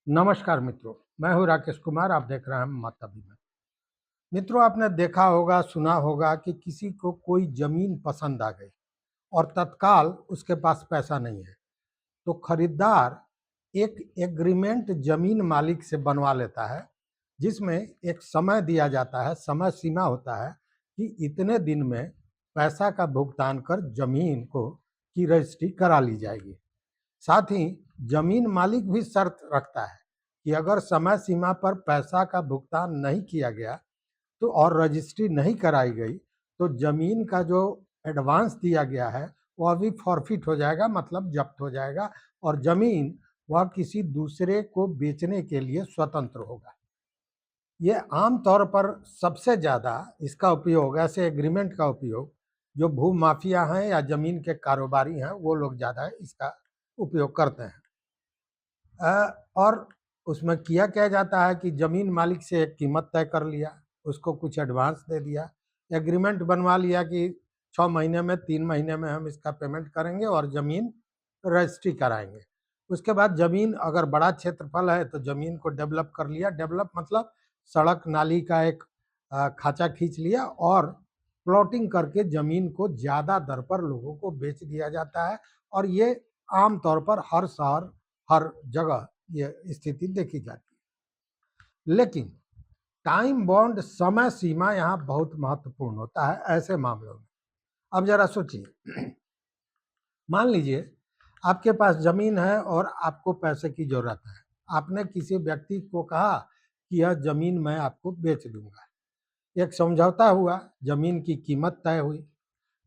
नमस्कार मित्रों, मैं हूं राकेश कुमार। आप देख रहे हैं मातभी में। मित्रों, आपने देखा होगा, सुना होगा कि किसी को कोई जमीन पसंद आ गई और तत्काल उसके पास पैसा नहीं है, तो खरीदार एक एग्रीमेंट जमीन मालिक से बनवा लेता है, जिसमें एक समय दिया जाता है, समय सीमा होता है कि इतने दिन में पैसा का भुगतान कर जमीन को की रजिस्ट्री करा ली जाएगी। साथ ही जमीन मालिक भी शर्त रखता है कि अगर समय सीमा पर पैसा का भुगतान नहीं किया गया तो और रजिस्ट्री नहीं कराई गई तो जमीन का जो एडवांस दिया गया है वह भी फॉरफिट हो जाएगा, मतलब जब्त हो जाएगा, और जमीन वह किसी दूसरे को बेचने के लिए स्वतंत्र होगा। ये आम तौर पर सबसे ज़्यादा इसका उपयोग, ऐसे एग्रीमेंट का उपयोग, जो भू माफिया हैं या जमीन के कारोबारी हैं वो लोग ज़्यादा इसका उपयोग करते हैं। और उसमें किया क्या जाता है कि जमीन मालिक से एक कीमत तय कर लिया, उसको कुछ एडवांस दे दिया, एग्रीमेंट बनवा लिया कि 6 महीने में, 3 महीने में हम इसका पेमेंट करेंगे और जमीन रजिस्ट्री कराएंगे। उसके बाद जमीन अगर बड़ा क्षेत्रफल है तो जमीन को डेवलप कर लिया। डेवलप मतलब सड़क नाली का एक खांचा खींच लिया और प्लॉटिंग करके जमीन को ज़्यादा दर पर लोगों को बेच दिया जाता है। और ये आम तौर पर हर शहर, हर जगह ये स्थिति देखी जाती है। लेकिन टाइम बॉन्ड, समय सीमा यहाँ बहुत महत्वपूर्ण होता है ऐसे मामलों में। अब जरा सोचिए, मान लीजिए आपके पास जमीन है और आपको पैसे की जरूरत है। आपने किसी व्यक्ति को कहा कि यह जमीन मैं आपको बेच दूंगा। एक समझौता हुआ, जमीन की कीमत तय हुई,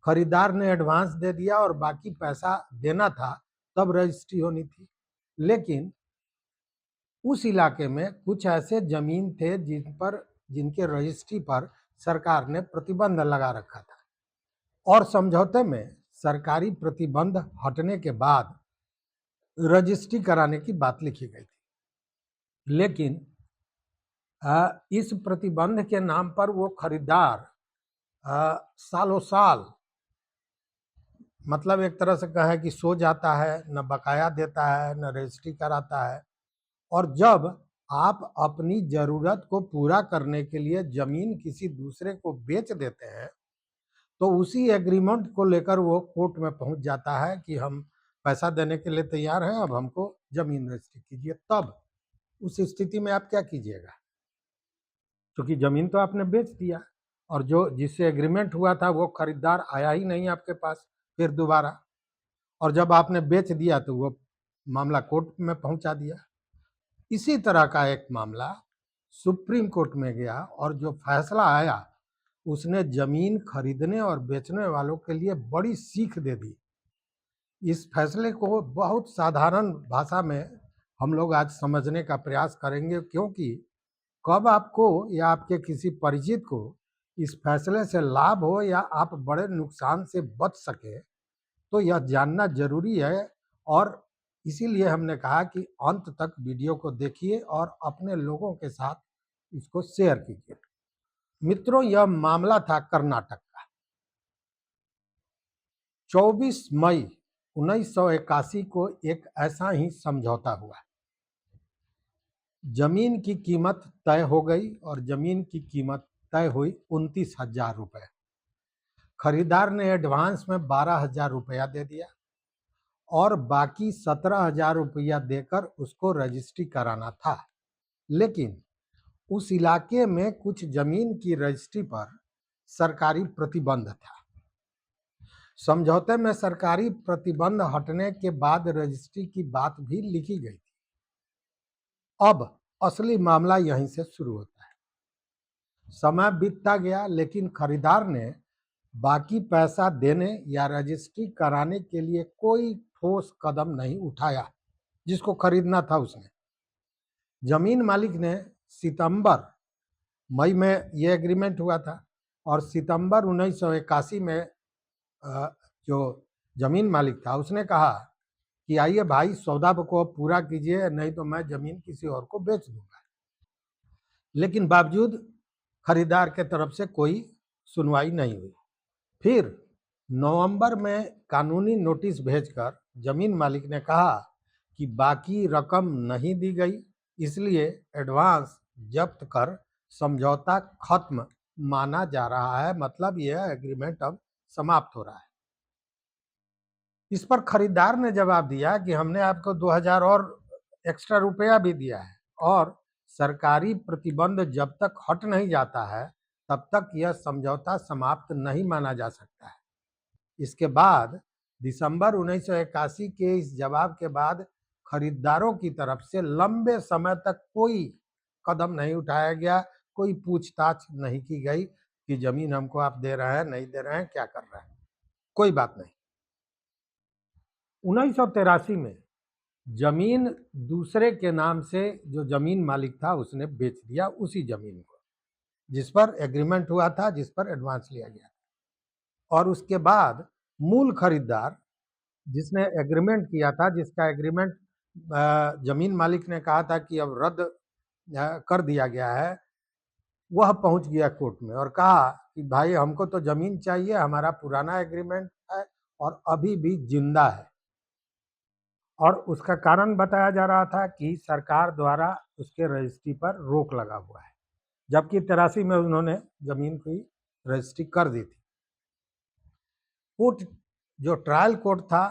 खरीदार ने एडवांस दे दिया और बाकी पैसा देना था, तब रजिस्ट्री होनी थी। लेकिन उस इलाके में कुछ ऐसे जमीन थे जिनके रजिस्ट्री पर सरकार ने प्रतिबंध लगा रखा था, और समझौते में सरकारी प्रतिबंध हटने के बाद रजिस्ट्री कराने की बात लिखी गई थी। लेकिन इस प्रतिबंध के नाम पर वो खरीदार सालों साल, मतलब एक तरह से कहे कि सो जाता है, न बकाया देता है, न रजिस्ट्री कराता है। और जब आप अपनी जरूरत को पूरा करने के लिए जमीन किसी दूसरे को बेच देते हैं तो उसी एग्रीमेंट को लेकर वो कोर्ट में पहुंच जाता है कि हम पैसा देने के लिए तैयार हैं, अब हमको जमीन रजिस्ट्री कीजिए। तब उस स्थिति में आप क्या कीजिएगा? क्योंकि जमीन तो आपने बेच दिया और जो जिससे एग्रीमेंट हुआ था वो खरीदार आया ही नहीं आपके पास फिर दोबारा। और जब आपने बेच दिया तो वो मामला कोर्ट में पहुंचा दिया। इसी तरह का एक मामला सुप्रीम कोर्ट में गया और जो फैसला आया उसने जमीन खरीदने और बेचने वालों के लिए बड़ी सीख दे दी। इस फैसले को बहुत साधारण भाषा में हम लोग आज समझने का प्रयास करेंगे, क्योंकि कब आपको या आपके किसी परिचित को इस फैसले से लाभ हो या आप बड़े नुकसान से बच सके, तो यह जानना जरूरी है। और इसीलिए हमने कहा कि अंत तक वीडियो को देखिए और अपने लोगों के साथ इसको शेयर कीजिए। मित्रों, यह मामला था कर्नाटक का। 24 मई 1981 को एक ऐसा ही समझौता हुआ। जमीन की कीमत तय हो गई और जमीन की कीमत तय हुई 29,000 रुपये। खरीदार ने एडवांस में 12,000 रुपया दे दिया और बाकी 17,000 रुपया देकर उसको रजिस्ट्री कराना था। लेकिन उस इलाके में कुछ जमीन की रजिस्ट्री पर सरकारी प्रतिबंध था। समझौते में सरकारी प्रतिबंध हटने के बाद रजिस्ट्री की बात भी लिखी गई थी। अब असली मामला यहीं से शुरू होता है। समय बीतता गया लेकिन खरीदार ने बाकी पैसा देने या रजिस्ट्री कराने के लिए कोई ठोस कदम नहीं उठाया। जिसको खरीदना था उसने। जमीन मालिक ने सितंबर, मई में ये एग्रीमेंट हुआ था और सितंबर 1981 में जो जमीन मालिक था उसने कहा कि आइए भाई, सौदा को पूरा कीजिए, नहीं तो मैं जमीन किसी और को बेच दूंगा। लेकिन बावजूद खरीदार के तरफ से कोई सुनवाई नहीं हुई। फिर नवंबर में कानूनी नोटिस भेजकर जमीन मालिक ने कहा कि बाकी रकम नहीं दी गई, इसलिए एडवांस जब्त कर समझौता खत्म माना जा रहा है, मतलब यह एग्रीमेंट अब समाप्त हो रहा है। इस पर खरीदार ने जवाब दिया कि हमने आपको 2000 और एक्स्ट्रा रुपया भी दिया है और सरकारी प्रतिबंध जब तक हट नहीं जाता है तब तक यह समझौता समाप्त नहीं माना जा सकता है। इसके बाद दिसंबर 1981 के इस जवाब के बाद खरीदारों की तरफ से लंबे समय तक कोई कदम नहीं उठाया गया, कोई पूछताछ नहीं की गई कि जमीन हमको आप दे रहे हैं, नहीं दे रहे हैं, क्या कर रहे हैं, कोई बात नहीं। 1983 में जमीन दूसरे के नाम से जो जमीन मालिक था उसने बेच दिया उसी जमीन को जिस पर एग्रीमेंट हुआ था, जिस पर एडवांस लिया गया था। और उसके बाद मूल खरीदार जिसने एग्रीमेंट किया था, जिसका एग्रीमेंट जमीन मालिक ने कहा था कि अब रद्द कर दिया गया है, वह पहुंच गया कोर्ट में और कहा कि भाई हमको तो जमीन चाहिए, हमारा पुराना एग्रीमेंट है और अभी भी जिंदा है। और उसका कारण बताया जा रहा था कि सरकार द्वारा उसके रजिस्ट्री पर रोक लगा हुआ है, जबकि 83 में उन्होंने जमीन की रजिस्ट्री कर दी थी। कोर्ट जो ट्रायल कोर्ट था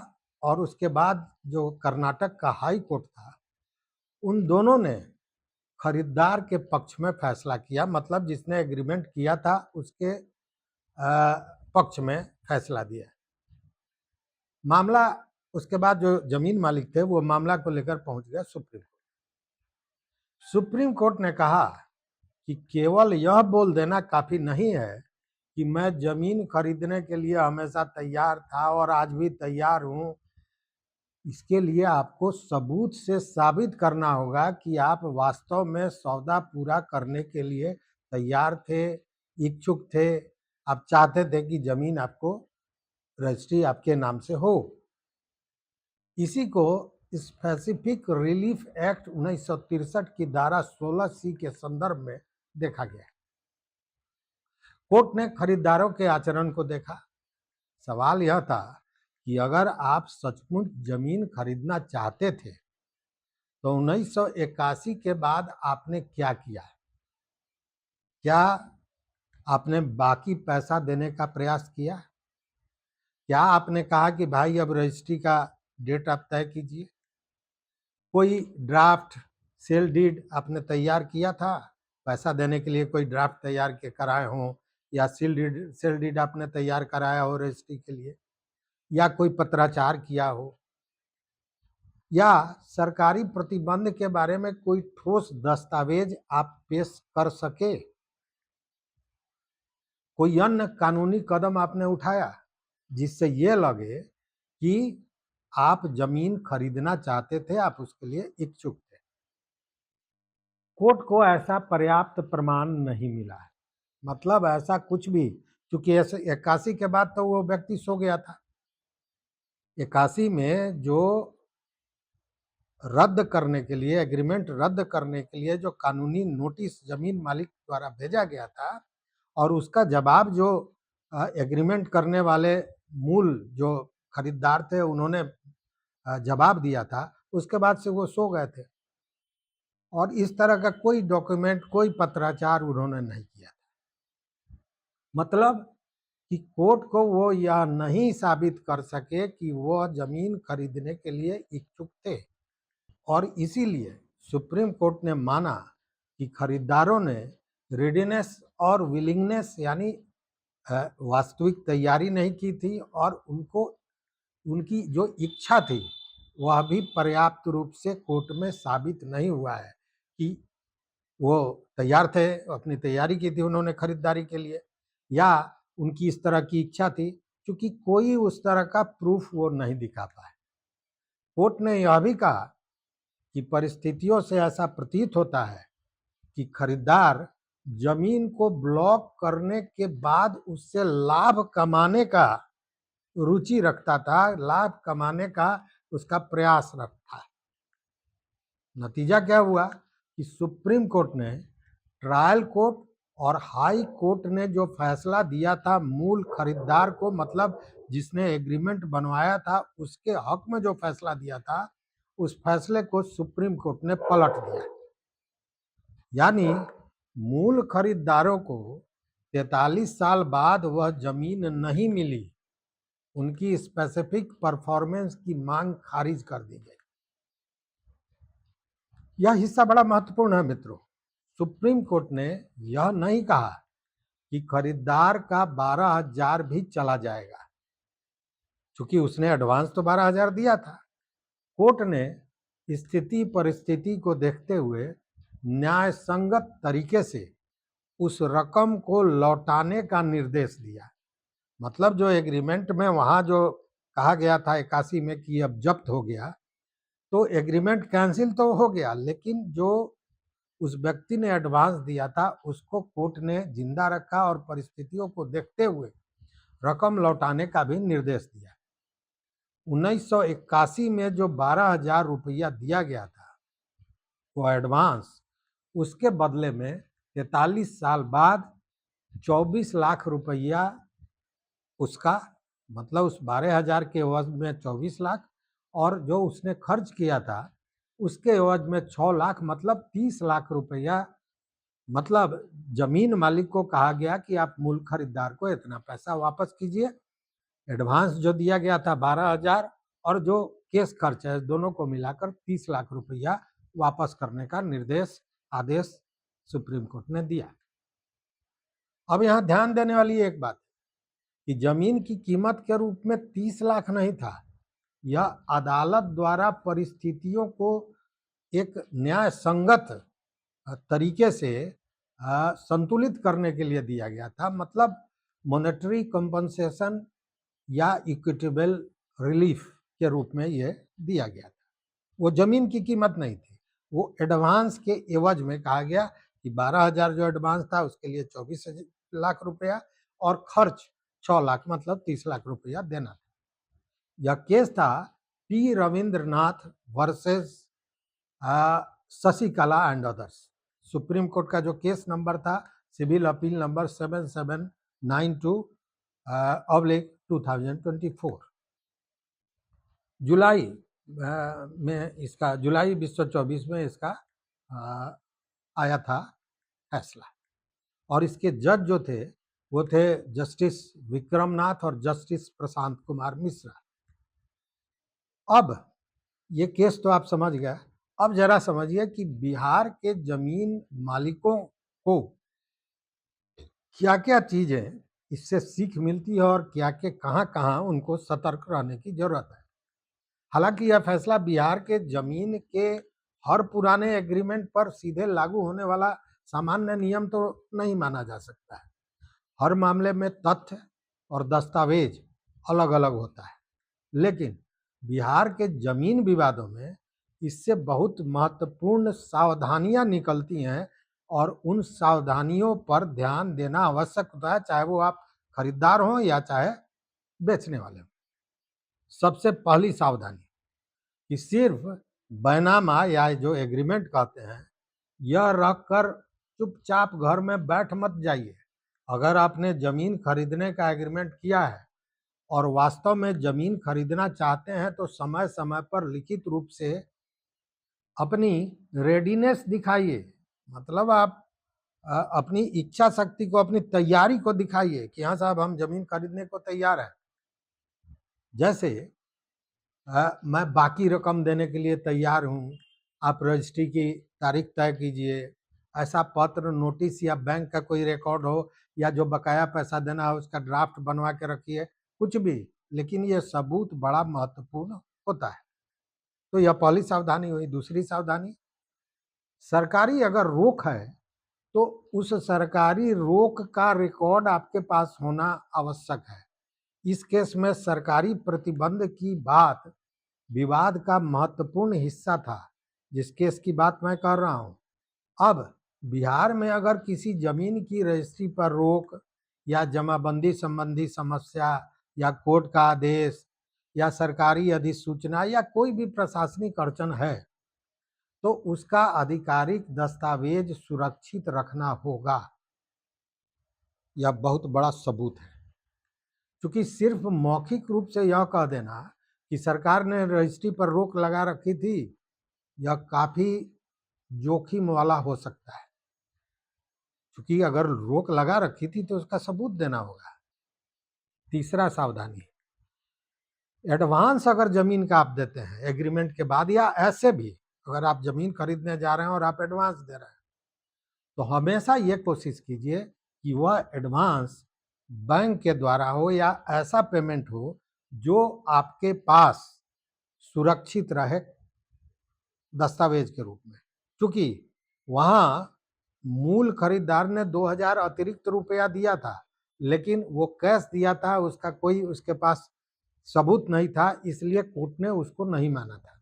और उसके बाद जो कर्नाटक का हाई कोर्ट था, उन दोनों ने खरीदार के पक्ष में फैसला किया, मतलब जिसने एग्रीमेंट किया था उसके पक्ष में फैसला दिया। मामला उसके बाद जो जमीन मालिक थे वो मामला को लेकर पहुंच गया सुप्रीम कोर्ट। सुप्रीम कोर्ट ने कहा कि केवल यह बोल देना काफी नहीं है कि मैं जमीन खरीदने के लिए हमेशा तैयार था और आज भी तैयार हूं। इसके लिए आपको सबूत से साबित करना होगा कि आप वास्तव में सौदा पूरा करने के लिए तैयार थे, इच्छुक थे, आप चाहते थे कि जमीन आपको रजिस्ट्री आपके नाम से हो। इसी को स्पेसिफिक रिलीफ एक्ट 1963 की धारा 16C के संदर्भ में देखा गया। कोर्ट ने खरीदारों के आचरण को देखा। सवाल यह था कि अगर आप सचमुच जमीन खरीदना चाहते थे तो 1981 के बाद आपने क्या किया? क्या आपने बाकी पैसा देने का प्रयास किया? क्या आपने कहा कि भाई अब रजिस्ट्री का डेट आप तय कीजिए? कोई ड्राफ्ट सेल डीड आपने तैयार किया था? पैसा देने के लिए कोई ड्राफ्ट तैयार के कराए हों या सेल डीड आपने तैयार कराया हो रजिस्ट्री के लिए, या कोई पत्राचार किया हो, या सरकारी प्रतिबंध के बारे में कोई ठोस दस्तावेज आप पेश कर सके? कोई अन्य कानूनी कदम आपने उठाया जिससे ये लगे कि आप जमीन खरीदना चाहते थे, आप उसके लिए इच्छुक थे? कोर्ट को ऐसा पर्याप्त प्रमाण नहीं मिला है, मतलब ऐसा कुछ भी, क्योंकि ऐसे 81 के बाद तो वो व्यक्ति सो गया था। 81 में जो रद्द करने के लिए, एग्रीमेंट रद्द करने के लिए जो कानूनी नोटिस जमीन मालिक द्वारा भेजा गया था और उसका जवाब जो एग्रीमेंट करने वाले मूल जो खरीदार थे उन्होंने जवाब दिया था, उसके बाद से वो सो गए थे और इस तरह का कोई डॉक्यूमेंट, कोई पत्राचार उन्होंने नहीं किया। मतलब कि कोर्ट को वो यह नहीं साबित कर सके कि वो जमीन खरीदने के लिए इच्छुक थे और इसीलिए सुप्रीम कोर्ट ने माना कि खरीदारों ने रेडीनेस और विलिंगनेस यानी वास्तविक तैयारी नहीं की थी और उनको उनकी जो इच्छा थी वह भी पर्याप्त रूप से कोर्ट में साबित नहीं हुआ है कि वो तैयार थे, अपनी तैयारी की थी उन्होंने खरीदारी के लिए, या उनकी इस तरह की इच्छा थी, क्योंकि कोई उस तरह का प्रूफ वो नहीं दिखा पाए। कोर्ट ने यह भी कहा कि परिस्थितियों से ऐसा प्रतीत होता है कि खरीदार जमीन को ब्लॉक करने के बाद उससे लाभ कमाने का रुचि रखता था, लाभ कमाने का उसका प्रयास रखता। नतीजा क्या हुआ कि सुप्रीम कोर्ट ने, ट्रायल कोर्ट और हाई कोर्ट ने जो फैसला दिया था मूल खरीदार को, मतलब जिसने एग्रीमेंट बनवाया था उसके हक में जो फैसला दिया था, उस फैसले को सुप्रीम कोर्ट ने पलट दिया। यानी मूल खरीदारों को 43 साल बाद वह जमीन नहीं मिली, उनकी स्पेसिफिक परफॉर्मेंस की मांग खारिज कर दी गई। यह हिस्सा बड़ा महत्वपूर्ण है मित्रों। सुप्रीम कोर्ट ने यह नहीं कहा कि खरीदार का 12,000 भी चला जाएगा, क्योंकि उसने एडवांस तो 12,000 दिया था। कोर्ट ने स्थिति परिस्थिति को देखते हुए न्याय संगत तरीके से उस रकम को लौटाने का निर्देश दिया। मतलब जो एग्रीमेंट में वहां जो कहा गया था 81 में कि अब जब्त हो गया, तो एग्रीमेंट कैंसिल तो हो गया, लेकिन जो उस व्यक्ति ने एडवांस दिया था उसको कोर्ट ने जिंदा रखा और परिस्थितियों को देखते हुए रकम लौटाने का भी निर्देश दिया। 1981 में जो 12,000 रुपया दिया गया था वो एडवांस, उसके बदले में 43 साल बाद 24 लाख रुपया उसका, मतलब उस 12,000 के एवज में 24 लाख, और जो उसने खर्च किया था उसके एवज में 6 लाख, मतलब 30 लाख रुपया। मतलब जमीन मालिक को कहा गया कि आप मूल खरीदार को इतना पैसा वापस कीजिए, एडवांस जो दिया गया था 12,000 और जो केस खर्च है दोनों को मिलाकर 30 लाख रुपया वापस करने का निर्देश, आदेश सुप्रीम कोर्ट ने दिया। अब यहाँ ध्यान देने वाली एक बात कि जमीन की कीमत के रूप में 30 लाख नहीं था, यह अदालत द्वारा परिस्थितियों को एक न्याय संगत तरीके से संतुलित करने के लिए दिया गया था। मतलब मॉनेटरी कंपनसेशन या इक्विटेबल रिलीफ के रूप में यह दिया गया था। वो जमीन की कीमत नहीं थी, वो एडवांस के एवज में कहा गया कि 12,000 जो एडवांस था उसके लिए 24 लाख रुपया और खर्च 6 लाख, मतलब 30 लाख रुपया देना था। यह केस था P Ravindranath versus Shashikala and others. Supreme Court का जो केस नंबर था सिविल अपील नंबर 7792/2024। जुलाई में इसका, जुलाई 2024 में इसका आया था फैसला, और इसके जज जो थे वो थे जस्टिस विक्रमनाथ और जस्टिस प्रशांत कुमार मिश्रा। अब ये केस तो आप समझ गए, अब जरा समझिए कि बिहार के जमीन मालिकों को क्या क्या चीजें इससे सीख मिलती है और क्या क्या कहाँ उनको सतर्क रहने की जरूरत है। हालांकि यह फैसला बिहार के जमीन के हर पुराने एग्रीमेंट पर सीधे लागू होने वाला सामान्य नियम तो नहीं माना जा सकता है। हर मामले में तथ्य और दस्तावेज अलग अलग होता है, लेकिन बिहार के जमीन विवादों में इससे बहुत महत्वपूर्ण सावधानियां निकलती हैं और उन सावधानियों पर ध्यान देना आवश्यक होता है, चाहे वो आप खरीदार हो या चाहे बेचने वाले हो। सबसे पहली सावधानी कि सिर्फ बैनामा या जो एग्रीमेंट कहते हैं यह रखकर चुपचाप घर में बैठ मत जाइए। अगर आपने जमीन खरीदने का एग्रीमेंट किया है और वास्तव में जमीन खरीदना चाहते हैं तो समय समय पर लिखित रूप से अपनी रेडीनेस दिखाइए। मतलब आप अपनी इच्छा शक्ति को, अपनी तैयारी को दिखाइए कि हाँ साहब हम जमीन खरीदने को तैयार है। जैसे मैं बाकी रकम देने के लिए तैयार हूँ, आप रजिस्ट्री की तारीख तय कीजिए। ऐसा पत्र, नोटिस या बैंक का कोई रिकॉर्ड हो या जो बकाया पैसा देना हो उसका ड्राफ्ट बनवा के रखिए, कुछ भी, लेकिन ये सबूत बड़ा महत्वपूर्ण होता है। तो यह पहली सावधानी हुई। दूसरी सावधानी, सरकारी अगर रोक है तो उस सरकारी रोक का रिकॉर्ड आपके पास होना आवश्यक है। इस केस में सरकारी प्रतिबंध की बात विवाद का महत्वपूर्ण हिस्सा था, जिस केस की बात मैं कर रहा हूं। अब बिहार में अगर किसी जमीन की रजिस्ट्री पर रोक या जमाबंदी संबंधी समस्या या कोर्ट का आदेश या सरकारी अधिसूचना या कोई भी प्रशासनिक अड़चन है तो उसका आधिकारिक दस्तावेज सुरक्षित रखना होगा। यह बहुत बड़ा सबूत है, क्योंकि सिर्फ मौखिक रूप से यह कह देना कि सरकार ने रजिस्ट्री पर रोक लगा रखी थी, यह काफी जोखिम वाला हो सकता है। क्योंकि अगर रोक लगा रखी थी तो उसका सबूत देना होगा। तीसरा सावधानी, एडवांस अगर जमीन का आप देते हैं एग्रीमेंट के बाद या ऐसे भी अगर आप जमीन खरीदने जा रहे हैं और आप एडवांस दे रहे हैं, तो हमेशा ये कोशिश कीजिए कि वह एडवांस बैंक के द्वारा हो या ऐसा पेमेंट हो जो आपके पास सुरक्षित रहे दस्तावेज के रूप में। क्योंकि वहां मूल खरीदार ने 2000 अतिरिक्त रुपया दिया था, लेकिन वो कैश दिया था, उसका कोई उसके पास सबूत नहीं था, इसलिए कोर्ट ने उसको नहीं माना था।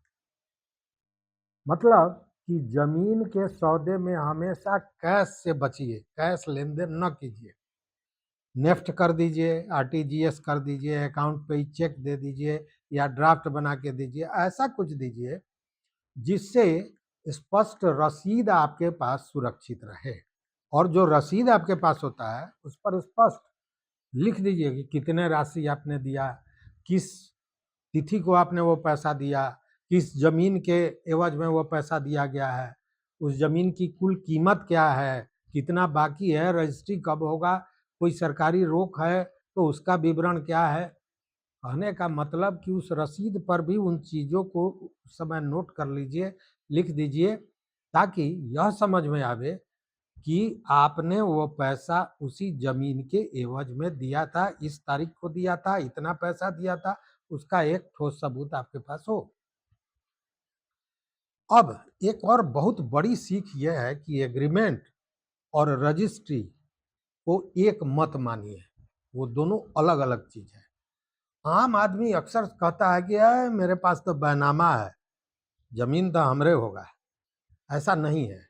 मतलब कि जमीन के सौदे में हमेशा कैश से बचिए, कैश लेन देन न कीजिए। नेफ्ट कर दीजिए, आरटीजीएस कर दीजिए, अकाउंट पे ही चेक दे दीजिए या ड्राफ्ट बना के दीजिए, ऐसा कुछ दीजिए जिससे स्पष्ट रसीद आपके पास सुरक्षित रहे। और जो रसीद आपके पास होता है उस पर स्पष्ट लिख दीजिए कि कितने राशि आपने दिया, किस तिथि को आपने वो पैसा दिया, किस जमीन के एवज में वो पैसा दिया गया है, उस जमीन की कुल कीमत क्या है, कितना बाकी है, रजिस्ट्री कब होगा, कोई सरकारी रोक है तो उसका विवरण क्या है। कहने का मतलब कि उस रसीद पर भी उन चीज़ों को उस समय नोट कर लीजिए, लिख दीजिए, ताकि यह समझ में आवे कि आपने वो पैसा उसी जमीन के एवज में दिया था, इस तारीख को दिया था, इतना पैसा दिया था, उसका एक ठोस सबूत आपके पास हो। अब एक और बहुत बड़ी सीख यह है कि एग्रीमेंट और रजिस्ट्री को एक मत मानिए, वो दोनों अलग अलग चीज है। आम आदमी अक्सर कहता है कि मेरे पास तो बैनामा है, जमीन तो हमरे होगा। ऐसा नहीं है।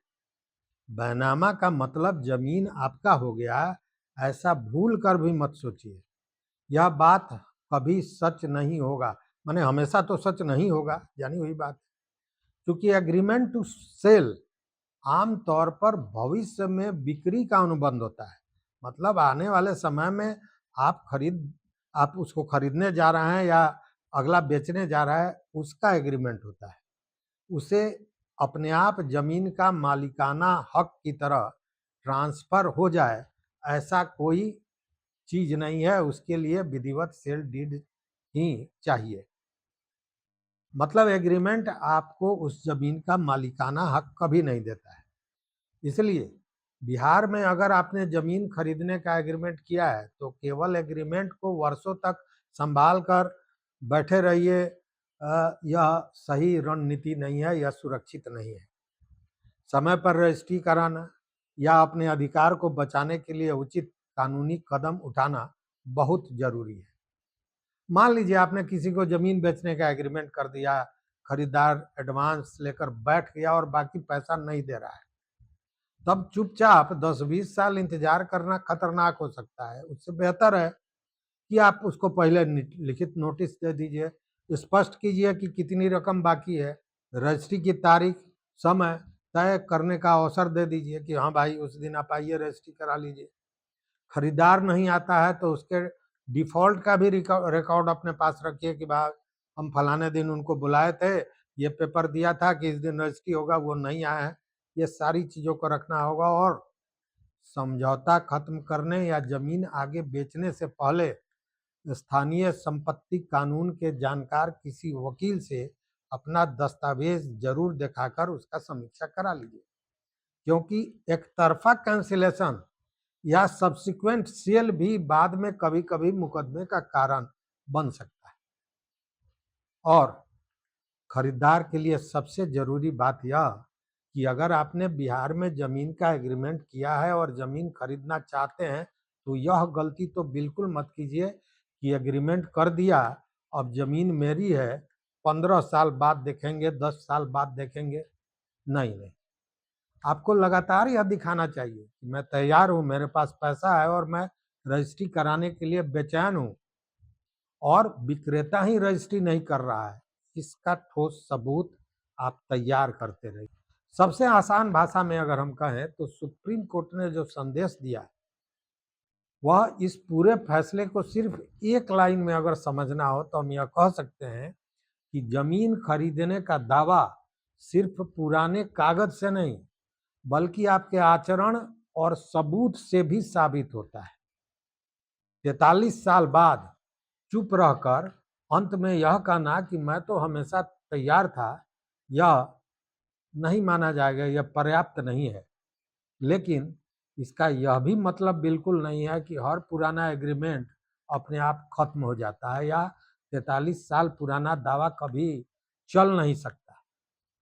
बैनामा का मतलब जमीन आपका हो गया, ऐसा भूल कर भी मत सोचिए। यह बात कभी सच नहीं होगा, माने हमेशा तो सच नहीं होगा, यानी वही बात। क्योंकि एग्रीमेंट टू सेल आमतौर पर भविष्य में बिक्री का अनुबंध होता है। मतलब आने वाले समय में आप उसको खरीदने जा रहे हैं या अगला बेचने जा रहा है, उसका एग्रीमेंट होता है। उसे अपने आप जमीन का मालिकाना हक की तरह ट्रांसफर हो जाए, ऐसा कोई चीज नहीं है। उसके लिए विधिवत सेल डीड ही चाहिए। मतलब एग्रीमेंट आपको उस जमीन का मालिकाना हक कभी नहीं देता है। इसलिए बिहार में अगर आपने जमीन खरीदने का एग्रीमेंट किया है तो केवल एग्रीमेंट को वर्षों तक संभाल कर बैठे रहिए, यह सही रणनीति नहीं है, यह सुरक्षित नहीं है। समय पर रजिस्ट्री कराना या अपने अधिकार को बचाने के लिए उचित कानूनी कदम उठाना बहुत जरूरी है। मान लीजिए आपने किसी को जमीन बेचने का एग्रीमेंट कर दिया, खरीदार एडवांस लेकर बैठ गया और बाकी पैसा नहीं दे रहा है, तब चुपचाप 10-20 साल इंतजार करना खतरनाक हो सकता है। उससे बेहतर है कि आप उसको पहले लिखित नोटिस दे दीजिए, स्पष्ट कीजिए कि कितनी रकम बाकी है, रजिस्ट्री की तारीख, समय तय करने का अवसर दे दीजिए कि हाँ भाई उस दिन आप आइए रजिस्ट्री करा लीजिए। खरीदार नहीं आता है तो उसके डिफॉल्ट का भी रिकॉर्ड अपने पास रखिए कि भाई हम फलाने दिन उनको बुलाए थे, ये पेपर दिया था कि इस दिन रजिस्ट्री होगा, वो नहीं आया है। ये सारी चीज़ों को रखना होगा। और समझौता खत्म करने या जमीन आगे बेचने से पहले स्थानीय संपत्ति कानून के जानकार किसी वकील से अपना दस्तावेज जरूर दिखाकर उसका समीक्षा करा लीजिए, क्योंकि एक तरफा कैंसिलेशन या सब्सिक्वेंट सेल भी बाद में कभी कभी मुकदमे का कारण बन सकता है। और खरीदार के लिए सबसे जरूरी बात यह कि अगर आपने बिहार में जमीन का एग्रीमेंट किया है और जमीन खरीदना चाहते हैं तो यह गलती तो बिल्कुल मत कीजिए कि एग्रीमेंट कर दिया, अब जमीन मेरी है, 15 साल बाद देखेंगे, 10 साल बाद देखेंगे। नहीं नहीं, आपको लगातार यह दिखाना चाहिए कि मैं तैयार हूँ, मेरे पास पैसा है और मैं रजिस्ट्री कराने के लिए बेचैन हूँ, और विक्रेता ही रजिस्ट्री नहीं कर रहा है, इसका ठोस सबूत आप तैयार करते रहिए। सबसे आसान भाषा में अगर हम कहें तो सुप्रीम कोर्ट ने जो संदेश दिया वह इस पूरे फैसले को सिर्फ एक लाइन में अगर समझना हो तो हम यह कह सकते हैं कि जमीन खरीदने का दावा सिर्फ पुराने कागज से नहीं बल्कि आपके आचरण और सबूत से भी साबित होता है। 43 साल बाद चुप रहकर अंत में यह कहना कि मैं तो हमेशा तैयार था, यह नहीं माना जाएगा, यह पर्याप्त नहीं है। लेकिन इसका यह भी मतलब बिल्कुल नहीं है कि हर पुराना एग्रीमेंट अपने आप खत्म हो जाता है या 43 साल पुराना दावा कभी चल नहीं सकता।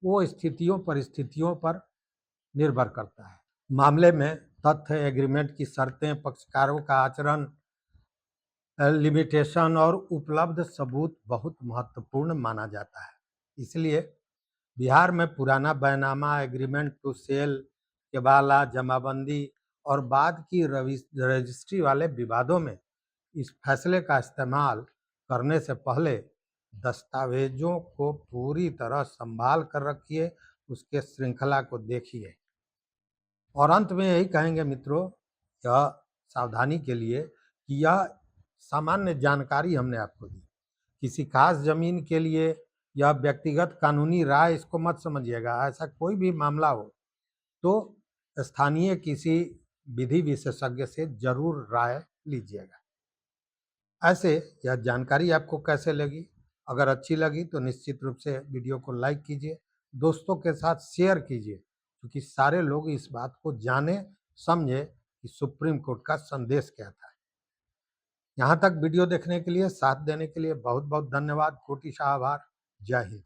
वो स्थितियों परिस्थितियों पर निर्भर करता है। मामले में तथ्य, एग्रीमेंट की शर्तें, पक्षकारों का आचरण, लिमिटेशन और उपलब्ध सबूत बहुत महत्वपूर्ण माना जाता है। इसलिए बिहार में पुराना बैनामा, एग्रीमेंट टू सेल, केबाला, जमाबंदी और बाद की रजिस्ट्री वाले विवादों में इस फैसले का इस्तेमाल करने से पहले दस्तावेजों को पूरी तरह संभाल कर रखिए, उसके श्रृंखला को देखिए। और अंत में यही कहेंगे मित्रों, यह सावधानी के लिए कि यह सामान्य जानकारी हमने आपको दी। किसी खास जमीन के लिए यह व्यक्तिगत कानूनी राय इसको मत समझिएगा। ऐसा कोई भी मामला हो तो स्थानीय किसी विधि विशेषज्ञ से जरूर राय लीजिएगा। ऐसे यह जानकारी आपको कैसे लगी? अगर अच्छी लगी तो निश्चित रूप से वीडियो को लाइक कीजिए, दोस्तों के साथ शेयर कीजिए, क्योंकि सारे लोग इस बात को जाने समझे कि सुप्रीम कोर्ट का संदेश क्या था। यहाँ तक वीडियो देखने के लिए, साथ देने के लिए बहुत बहुत धन्यवाद, कोटि आभार। जय हिंद।